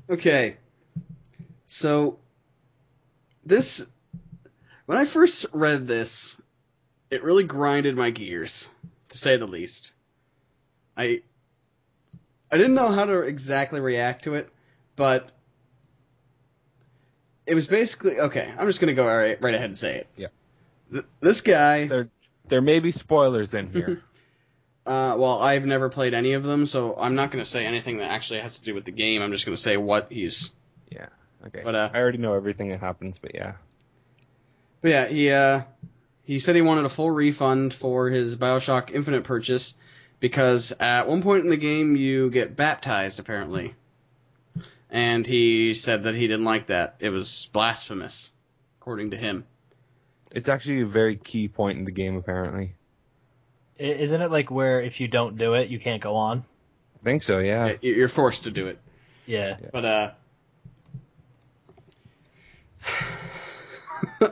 Okay. So, when I first read this, it really grinded my gears, to say the least. I didn't know how to exactly react to it, but it was basically, okay, I'm just going to go right ahead and say it. Yeah. This guy... There may be spoilers in here. Well, I've never played any of them, so I'm not going to say anything that actually has to do with the game. I'm just going to say what he's... Yeah, okay. But, I already know everything that happens, but yeah. But yeah, he said he wanted a full refund for his BioShock Infinite purchase because at one point in the game you get baptized, apparently. And he said that he didn't like that. It was blasphemous, according to him. It's actually a very key point in the game, apparently. Isn't it like where if you don't do it, you can't go on? I think so, yeah. You're forced to do it. Yeah. But,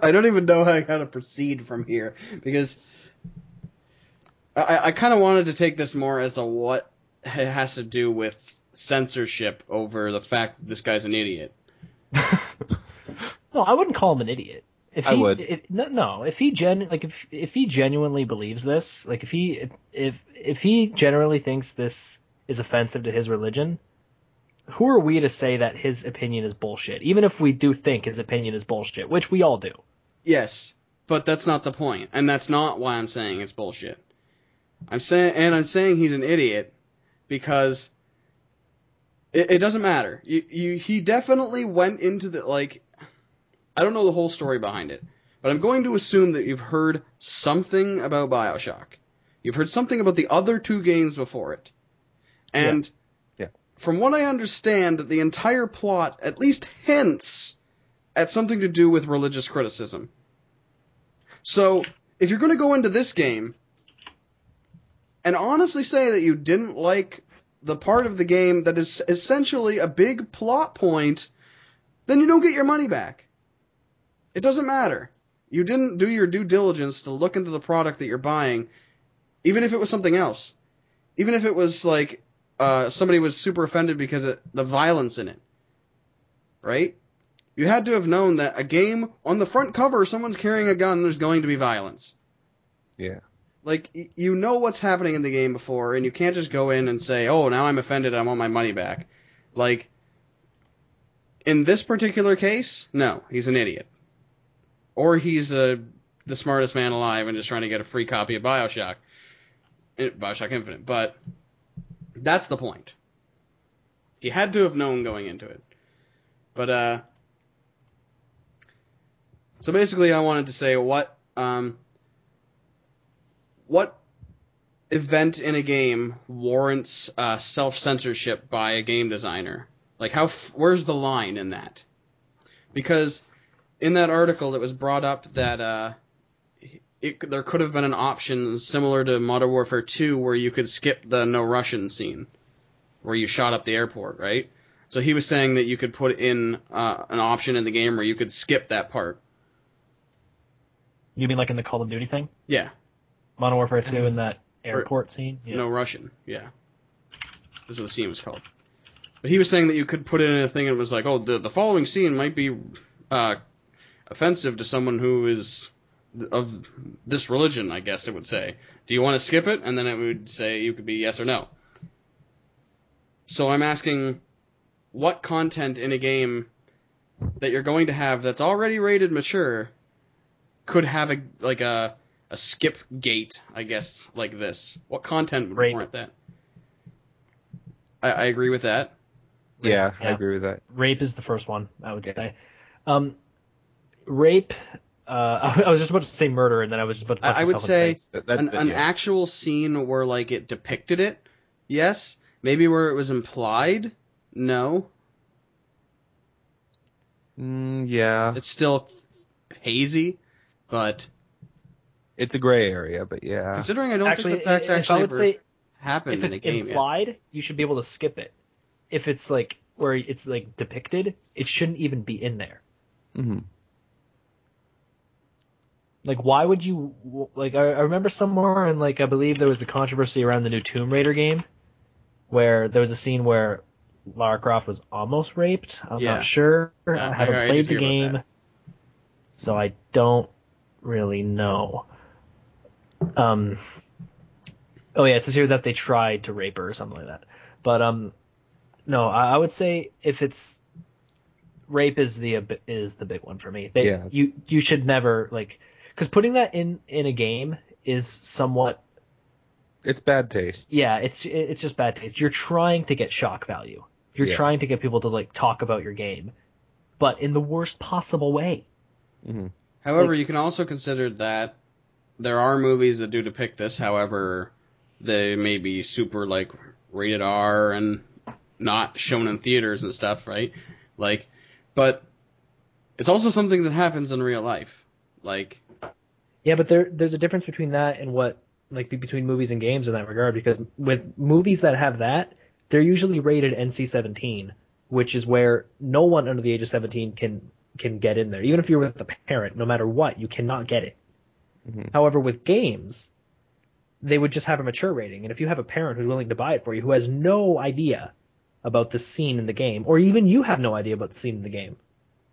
I don't even know how to proceed from here, because I kind of wanted to take this more as a what it has to do with censorship over the fact that this guy's an idiot. No, I wouldn't call him an idiot. If he, I would. If he genuinely believes this, like if he generally thinks this is offensive to his religion, who are we to say that his opinion is bullshit? Even if we do think his opinion is bullshit, which we all do. Yes, but that's not the point, and that's not why I'm saying it's bullshit. I'm saying he's an idiot because it doesn't matter. He definitely went into the, like, I don't know the whole story behind it, but I'm going to assume that you've heard something about BioShock. You've heard something about the other two games before it. And yeah. From what I understand, the entire plot at least hints at something to do with religious criticism. So, if you're going to go into this game and honestly say that you didn't like the part of the game that is essentially a big plot point, then you don't get your money back. It doesn't matter. You didn't do your due diligence to look into the product that you're buying, even if it was something else. Even if it was like somebody was super offended because of the violence in it. Right? You had to have known that a game, on the front cover, someone's carrying a gun, there's going to be violence. Yeah. Like, you know what's happening in the game before, and you can't just go in and say, oh, now I'm offended, I want my money back. Like, in this particular case, no, he's an idiot. Or he's the smartest man alive and just trying to get a free copy of BioShock Infinite. But that's the point. He had to have known going into it. But, so basically I wanted to say what event in a game warrants self-censorship by a game designer? Like, where's the line in that? Because in that article it was brought up that there could have been an option similar to Modern Warfare 2 where you could skip the no Russian scene, where you shot up the airport, right? So he was saying that you could put in an option in the game where you could skip that part. You mean like in the Call of Duty thing? Yeah. Modern Warfare 2 in that airport scene? Yeah. No Russian, yeah. That's what the scene was called. But he was saying that you could put in a thing and it was like, oh, the following scene might be offensive to someone who is of this religion, I guess it would say. Do you want to skip it? And then it would say you could be yes or no. So I'm asking, what content in a game that you're going to have that's already rated mature could have a skip gate, I guess, like this? What content would warrant that? I agree with that. Yeah, I agree with that. Rape is the first one, I would say. Rape, I was just about to say murder, and then I was just about to punch I would say an yeah. actual scene where, like, it depicted it, yes. Maybe where it was implied, no. Yeah. It's still hazy, but... It's a gray area, but yeah. Considering I don't think that's actually ever happened in the game. If it's implied, you should be able to skip it. If it's like where it's like depicted, it shouldn't even be in there. Mm-hmm. Like, why would you... Like, I remember somewhere, and like I believe there was the controversy around the new Tomb Raider game, where there was a scene where Lara Croft was almost raped. I'm Yeah. not sure. Yeah, I haven't I played did the hear about game, that. so I don't really know. Oh yeah, it says here that they tried to rape her or something like that. But no, I would say if it's rape is the big one for me. Yeah. You should never because putting that in a game is somewhat. It's bad taste. Yeah, it's just bad taste. You're trying to get shock value. You're trying to get people to talk about your game, but in the worst possible way. Mm-hmm. However, you can also consider that there are movies that do depict this. However, they may be super rated R and not shown in theaters and stuff, right? But it's also something that happens in real life. Yeah, but there's a difference between that and what between movies and games in that regard, because with movies that have that, they're usually rated NC-17, which is where no one under the age of 17 can get in there. Even if you're with a parent, no matter what, you cannot get it. Mm-hmm. However, with games, they would just have a mature rating, and if you have a parent who's willing to buy it for you, who has no idea about the scene in the game, or even you have no idea about the scene in the game,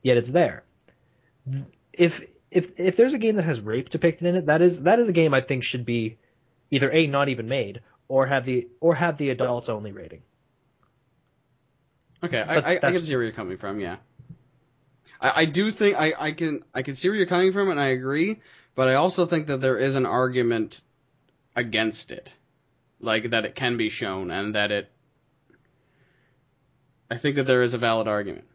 yet it's there. If there's a game that has rape depicted in it, that is a game I think should be either A, not even made, or have the adults only rating. Okay, I can see where you're coming from. Yeah, I do think I can see where you're coming from, and I agree. But I also think that there is an argument against it, that it can be shown, and that I think that there is a valid argument.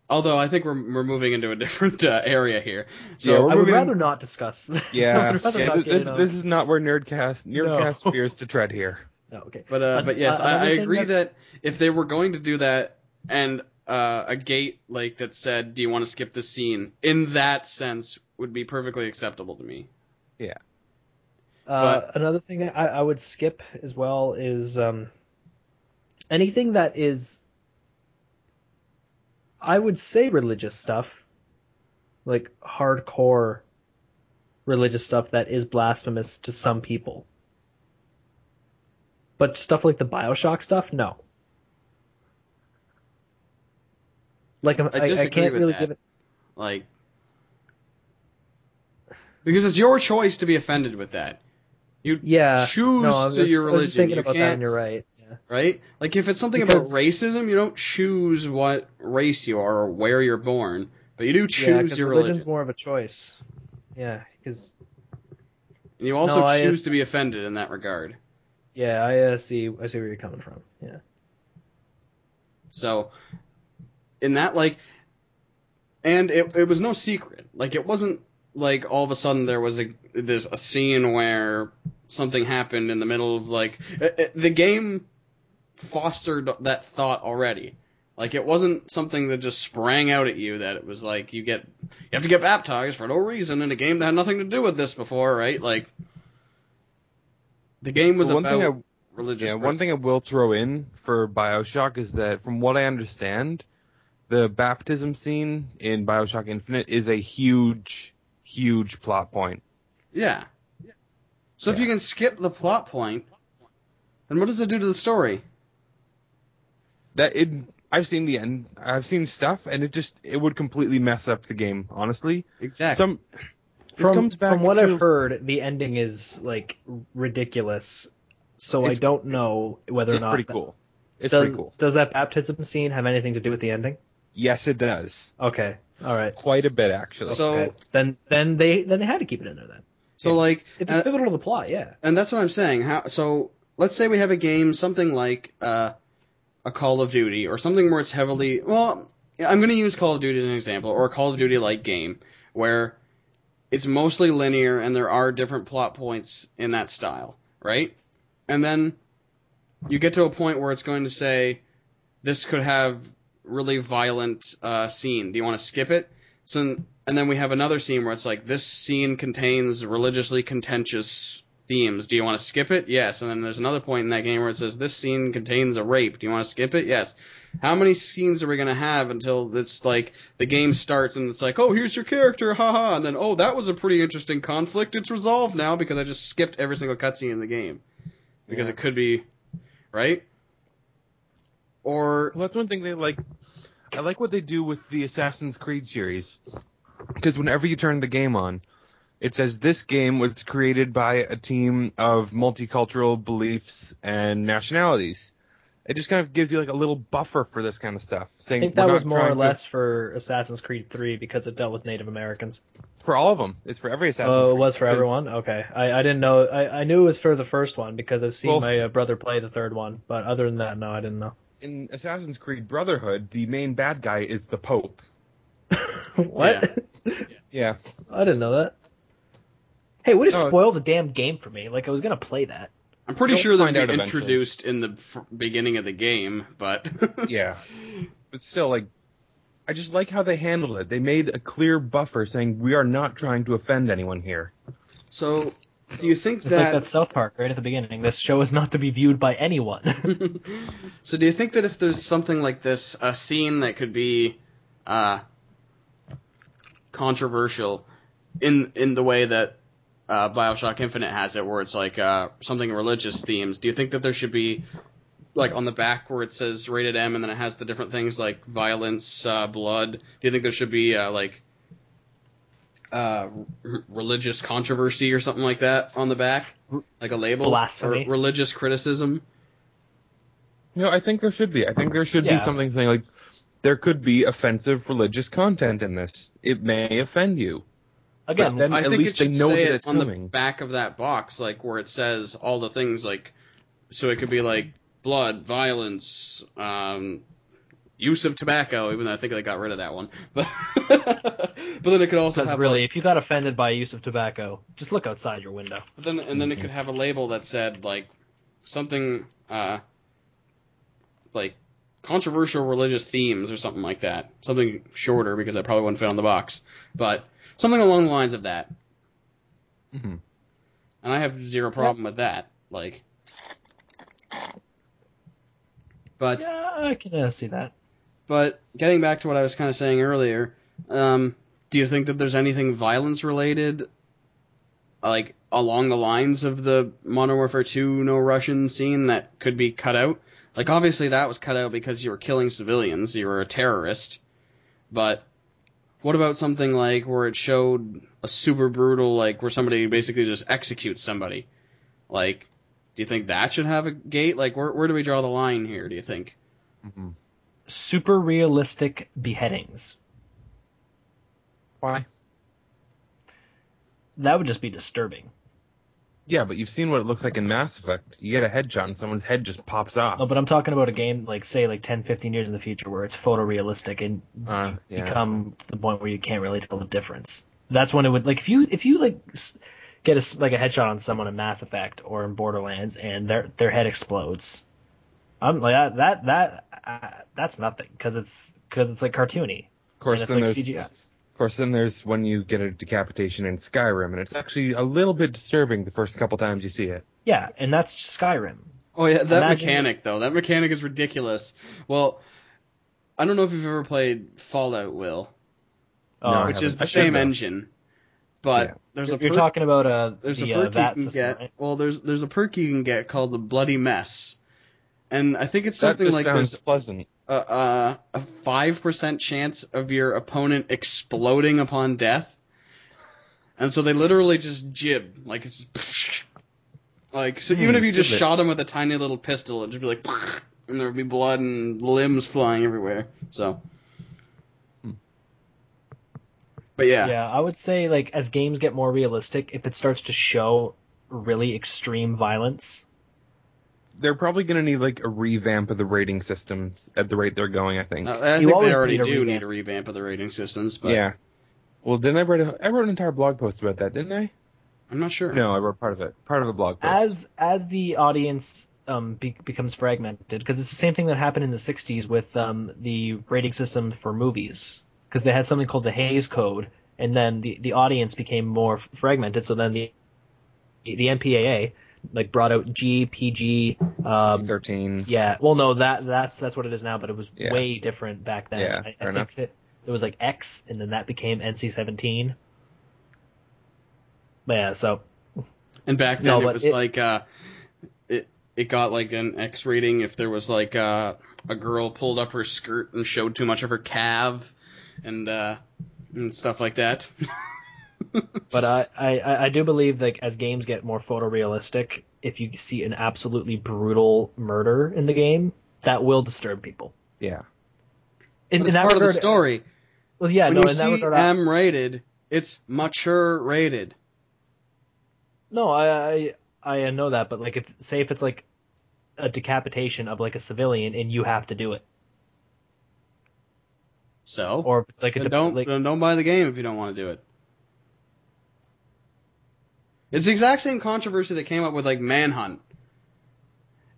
Although I think we're moving into a different area here. So I would rather not discuss. Yeah, this is not where Nerdcast appears to tread here. No, okay. But yes, I agree that if they were going to do that and a gate that said, "Do you want to skip this scene?" in that sense would be perfectly acceptable to me. Yeah. Another thing I would skip as well is anything that is, I would say, religious stuff, hardcore religious stuff that is blasphemous to some people. But stuff like the BioShock stuff, no. I can't really give it. Because it's your choice to be offended with that. You choose your religion. I was just thinking about that, and can't, you're right. Yeah. Right? If it's something about racism, you don't choose what race you are or where you're born, but you do choose your religion. Religion's more of a choice. Yeah, because. And you also choose to be offended in that regard. Yeah, I see where you're coming from. Yeah. So, in that, and it was no secret. It wasn't all of a sudden there was a scene where something happened in the middle of the game fostered that thought already. It wasn't something that just sprang out at you that it was you have to get baptized for no reason in a game that had nothing to do with this before, right? The game was about religious. Yeah, one thing I will throw in for BioShock is that from what I understand, the baptism scene in BioShock Infinite is a huge plot point. Yeah. So if you can skip the plot point, then what does it do to the story? I've seen the end. I've seen stuff, and it would completely mess up the game. Honestly, exactly. From what I've heard, the ending is ridiculous. So I don't know whether or not it's pretty cool. It's pretty cool. Does that baptism scene have anything to do with the ending? Yes, it does. Okay. All right. Quite a bit, actually. So okay. Then they had to keep it in there then. So if it's pivotal to the plot, yeah. And that's what I'm saying. So let's say we have a game, something like a Call of Duty, or something where it's heavily. Well, I'm going to use Call of Duty as an example, or a Call of Duty-like game where it's mostly linear and there are different plot points in that style, right? And then you get to a point where it's going to say, this could have really violent scene. Do you want to skip it? And then we have another scene where it's this scene contains religiously contentious themes. Do you want to skip it? Yes. And then there's another point in that game where it says, this scene contains a rape. Do you want to skip it? Yes. How many scenes are we going to have until it's the game starts and it's oh, here's your character, haha, and then, oh, that was a pretty interesting conflict. It's resolved now because I just skipped every single cutscene in the game. Because it could be, right? Or Well, that's one thing they like. I like what they do with the Assassin's Creed series, because whenever you turn the game on, it says this game was created by a team of multicultural beliefs and nationalities. It just kind of gives you like a little buffer for this kind of stuff. I Saying think we're that not was more or trying to- less for Assassin's Creed 3 because it dealt with Native Americans. for all of them. It's for every Assassin's Creed. Oh, it was for everyone? Okay. I didn't know. I knew it was for the first one because I've seen my brother play the third one. But other than that, no, I didn't know. In Assassin's Creed Brotherhood, the main bad guy is the Pope. What? Yeah. I didn't know that. Hey, way to No, spoil the damn game for me. Like, I was going to play that. I'm pretty You'll sure they'll find be out eventually. introduced in the beginning of the game, but Yeah. But still, like, I just like how they handled it. They made a clear buffer saying we are not trying to offend anyone here. So, do you think It's like that? that South Park right at the beginning. This show is not to be viewed by anyone. So, do you think that if there's something like this, a scene that could be controversial in the way that BioShock Infinite has it, where it's like something religious themes, do you think that there should be, like, on the back where it says rated M and then it has the different things like violence, blood, do you think there should be religious controversy or something like that on the back, like a label? Blasphemy. Or religious criticism? You know, I think there should be. I think there should Yeah. be something saying, like, there could be offensive religious content in this. It may offend you. Again, But then I at think least it they should know say that it it's on coming. the back of that box, like where it says all the things, like, so it could be like blood, violence, use of tobacco. Even though I think they got rid of that one, but then it could also because have really, like, if you got offended by use of tobacco, just look outside your window. but then it could have a label that said like something like controversial religious themes or something like that. Something shorter because I probably wouldn't fit on the box, but something along the lines of that. Mm-hmm. And I have zero problem with that. Like, but Yeah, I can see that. but getting back to what I was kind of saying earlier, do you think that there's anything violence related, like along the lines of the Modern Warfare 2 No Russian scene that could be cut out? Like, obviously that was cut out because you were killing civilians, you were a terrorist, but what about something like where it showed a super brutal, like where somebody basically just executes somebody? Like, do you think that should have a gate? Like, where do we draw the line here, do you think? Mm-hmm. Super realistic beheadings. Why? That would just be disturbing. Yeah, but you've seen what it looks like in Mass Effect. You get a headshot and someone's head just pops off. No, but I'm talking about a game like, say, like 10, 15 years in the future where it's photorealistic and Yeah. become the point where you can't really tell the difference. That's when it would, like, if you like get a headshot on someone in Mass Effect or in Borderlands and their head explodes, I'm like that's nothing because it's like cartoony. Of course, And then it's there's like CGI. Of course, then there's when you get a decapitation in Skyrim, and it's actually a little bit disturbing the first couple times you see it. Yeah, and that's Skyrim. Oh yeah, that Imagine- mechanic though. That mechanic is ridiculous. Well, I don't know if you've ever played Fallout, Will, No, I which is haven't. the I should, same though. engine, but Yeah. there's a You're perk, talking about there's a the perk VAT you can system, get. right? Well, there's a perk you can get called the Bloody Mess, and I think it's That something just like sounds there's pleasant. a 5% chance of your opponent exploding upon death. And so they literally just jib, like it's like, so even if you just giblets. shot him with a tiny little pistol, it'd just be like, and there would be blood and limbs flying everywhere. So, but yeah, Yeah, I would say, like, as games get more realistic, if it starts to show really extreme violence, They're probably going to need like a revamp of the rating systems at the rate they're going, I think. I You think they always already need a do revamp. need a revamp of the rating systems, but Yeah. Well, didn't I wrote an entire blog post about that, didn't I? I'm not sure. No, I wrote part of it. Part of a blog post. as the audience becomes fragmented, because it's the same thing that happened in the 60s with the rating system for movies, because they had something called the Hays Code, and then the audience became more fragmented, so then the MPAA like brought out G, PG, 13. yeah, well no, that's what it is now, but it was Yeah. way different back then. Yeah, I fair enough. think that there was like X, and then that became NC-17. But yeah, so And back then No, it but was like it got like an X rating if there was like a girl pulled up her skirt and showed too much of her calf, and stuff like that. But I do believe, like, as games get more photorealistic, if you see an absolutely brutal murder in the game, that will disturb people. Yeah. It's part of the story. Well, yeah, when no, you in that see regard, M-rated, it's mature rated. No, I know that, but like, if it's like a decapitation of like a civilian and you have to do it, So, or if it's like then don't buy the game if you don't want to do it. It's the exact same controversy that came up with like Manhunt.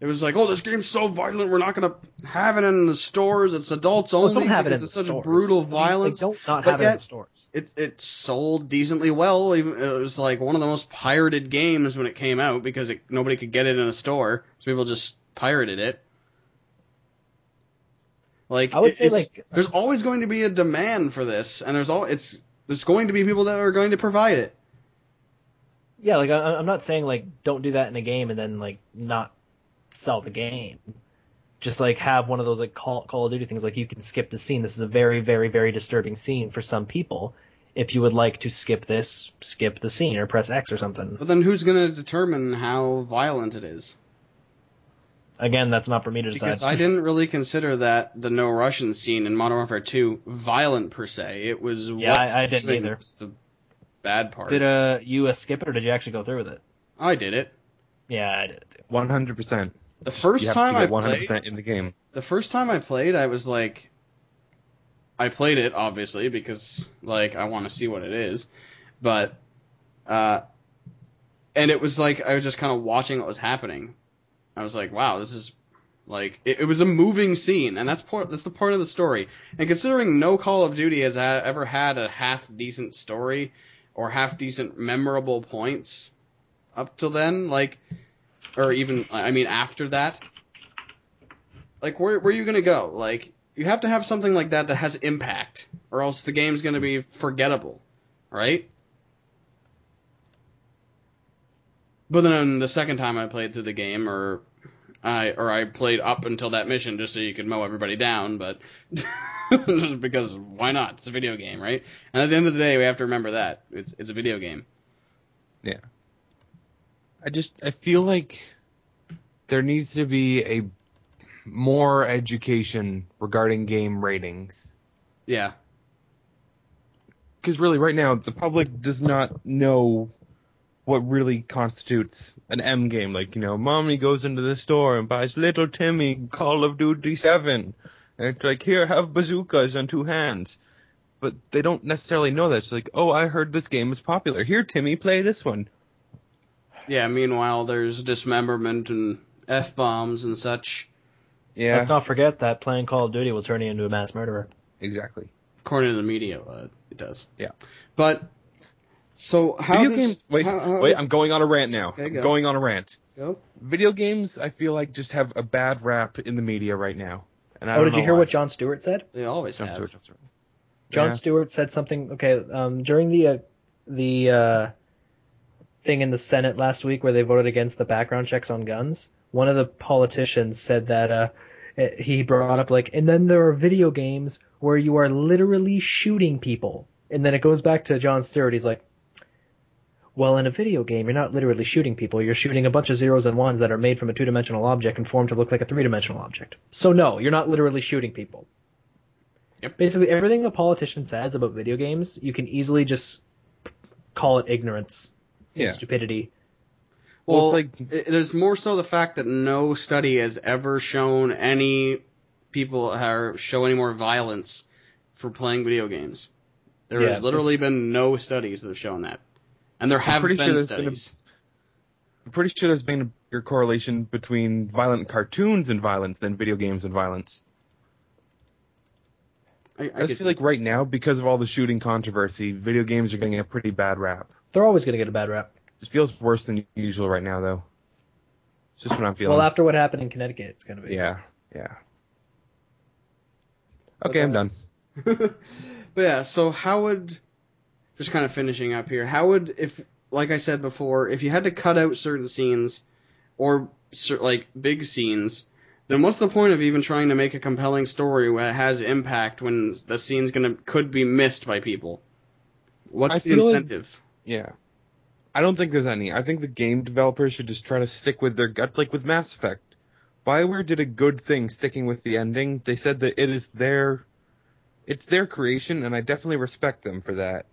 It was like, oh, this game's so violent, we're not going to have it in the stores. It's adults only because it's such brutal violence. They don't not have it in the stores. It sold decently well. It was like one of the most pirated games when it came out because nobody could get it in a store, so people just pirated it. Like, I would say, like, there's always going to be a demand for this, and there's going to be people that are going to provide it. Yeah, like, I'm not saying like don't do that in a game and then like not sell the game. Just like have one of those like Call of Duty things, like you can skip the scene. This is a very, very, very disturbing scene for some people. If you would like to skip this, skip the scene or press X or something. But then who's going to determine how violent it is? Again, that's not for me to decide. Because I didn't really consider that the No Russian scene in Modern Warfare 2 violent per se. It was I didn't either. The bad part. Did you skip it or did you actually go through with it? I did it. Yeah, I did it too. 100%. The first time I played 100% in the game. The first time I played, I was like, I played it obviously because like I want to see what it is, but and it was like I was just kind of watching what was happening. I was like, wow, this is like it was a moving scene, and that's the part of the story. And considering no Call of Duty has ever had a half decent story or half decent memorable points up till then, like. Or even, I mean, after that, like, where are you gonna go? Like, you have to have something like that that has impact, or else the game's gonna be forgettable, right? But then the second time I played through the game, or I played up until that mission just so you could mow everybody down, but just because why not? It's a video game, right? And at the end of the day, we have to remember that it's a video game. Yeah. I feel like there needs to be a more education regarding game ratings. Yeah. Because really, right now, the public does not know what really constitutes an M game. Like, you know, Mommy goes into the store and buys Little Timmy Call of Duty 7. And it's like, here, have bazookas on 2 hands. But they don't necessarily know that. It's like, oh, I heard this game is popular. Here, Timmy, play this one. Yeah, meanwhile, there's dismemberment and F-bombs and such. Yeah. Let's not forget that playing Call of Duty will turn you into a mass murderer. Exactly. According to the media, it does. Yeah. But, so how Video games... Wait, I'm going on a rant now. Okay, I'm going on a rant. Go. Video games, I feel like, just have a bad rap in the media right now. And I don't did know you hear why. what Jon Stewart said? They always have. Jon Stewart said something. Okay, during the thing in the Senate last week where they voted against the background checks on guns, one of the politicians said that he brought up like, and then there are video games where you are literally shooting people, and then it goes back to Jon Stewart. He's like, well, in a video game, you're not literally shooting people. You're shooting a bunch of zeros and ones that are made from a 2-dimensional object and formed to look like a 3-dimensional object. So no, you're not literally shooting people. Yep. Basically, everything a politician says about video games, you can easily just call it ignorance and stupidity. Well, there's more so the fact that no study has ever shown any people show any more violence for playing video games. There has literally been no studies that have shown that. And there have been studies. I'm pretty sure there's been a bigger correlation between violent cartoons and violence than video games and violence. I just feel like right now, because of all the shooting controversy, video games are getting a pretty bad rap. They're always going to get a bad rap. It feels worse than usual right now, though. It's just what I'm feeling. Well, after what happened in Connecticut, it's going to be. Yeah. Okay, I'm done. But yeah, so how would, just kind of finishing up here, how would, if, like I said before, if you had to cut out certain scenes, or like big scenes, then what's the point of even trying to make a compelling story that has impact when the scene's could be missed by people? What's the incentive? Yeah. I don't think there's any. I think the game developers should just try to stick with their guts, like with Mass Effect. BioWare did a good thing sticking with the ending. They said that it's their creation, and I definitely respect them for that.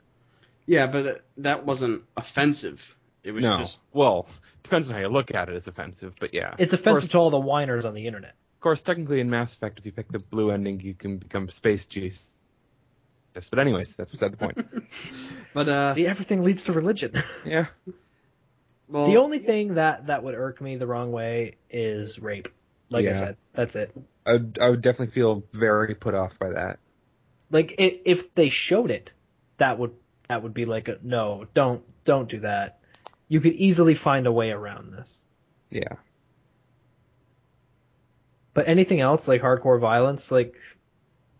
Yeah, but that wasn't offensive. It was just... Well, depends on how you look at it as offensive, but yeah. It's offensive to all the whiners on the internet. Of course, technically in Mass Effect, if you pick the blue ending, you can become Space Jesus. But anyways, that's beside the point. But see, everything leads to religion. Yeah. Well, the only thing that would irk me the wrong way is rape. Like I said, that's it. I would definitely feel very put off by that. Like if they showed it, that would be like no, don't do that. You could easily find a way around this. Yeah. But anything else like hardcore violence, like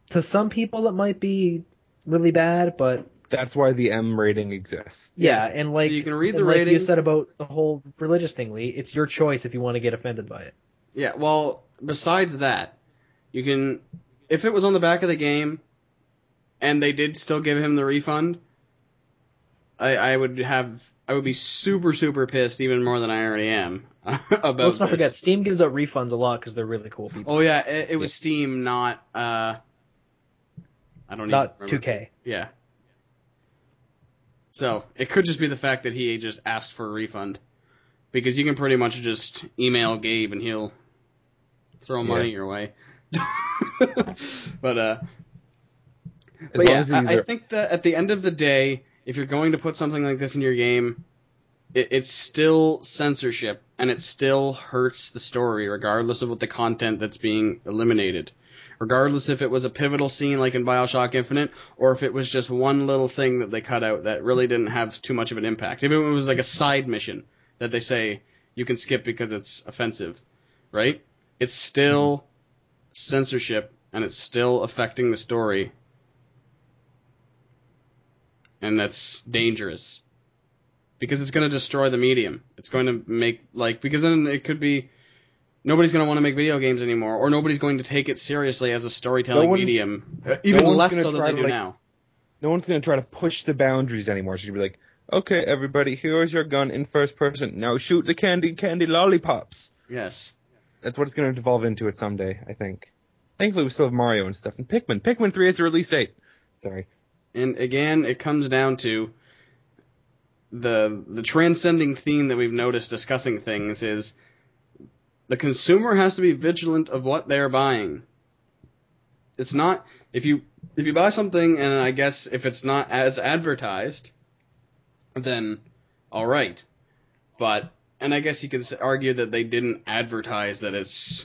to some people it might be really bad, but that's why the M rating exists. Yeah, yes. and like so you can read the rating. Like you said about the whole religious thing, Lee, it's your choice if you want to get offended by it. Yeah, well, besides that, you can, if it was on the back of the game, and they did still give him the refund, I would be super, super pissed, even more than I already am, about Let's not forget, Steam gives out refunds a lot because they're really cool people. Oh yeah, it was Steam, not, I don't not even remember. 2K. Yeah. So, it could just be the fact that he just asked for a refund. Because you can pretty much just email Gabe and he'll throw money your way. But yeah, I think that at the end of the day, if you're going to put something like this in your game, it's still censorship, and it still hurts the story, regardless of what the content that's being eliminated. Regardless if it was a pivotal scene like in Bioshock Infinite, or if it was just one little thing that they cut out that really didn't have too much of an impact. If it was like a side mission that they say you can skip because it's offensive, right? It's still censorship, and it's still affecting the story. And that's dangerous. Because it's going to destroy the medium. It's going to make, because then it could be, nobody's going to want to make video games anymore, or nobody's going to take it seriously as a storytelling medium. Even less so than they do now. No one's going to try to push the boundaries anymore. So you'd be like, okay, everybody, here's your gun in first person. Now shoot the candy lollipops. Yes. That's what it's going to devolve into it someday, I think. Thankfully, we still have Mario and stuff. And Pikmin. Pikmin 3 has a release date. Sorry. And again, it comes down to the transcending theme that we've noticed discussing things is the consumer has to be vigilant of what they're buying. It's not, if you buy something and I guess if it's not as advertised, then all right. But, and I guess you could argue that they didn't advertise that it's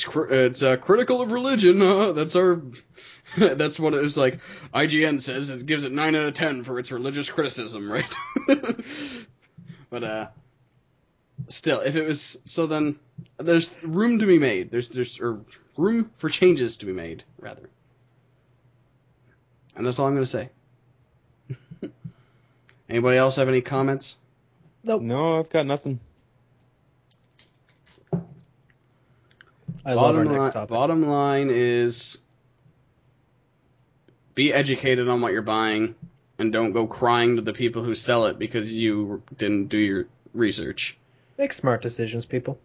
critical of religion. That's what it was like. IGN says it gives it 9 out of 10 for its religious criticism, right? But still, if it was, so then there's room to be made. There's room for changes to be made, rather. And that's all I'm going to say. Anybody else have any comments? Nope. No, I've got nothing. I love our next topic. Bottom line is, be educated on what you're buying, and don't go crying to the people who sell it because you didn't do your research. Make smart decisions, people.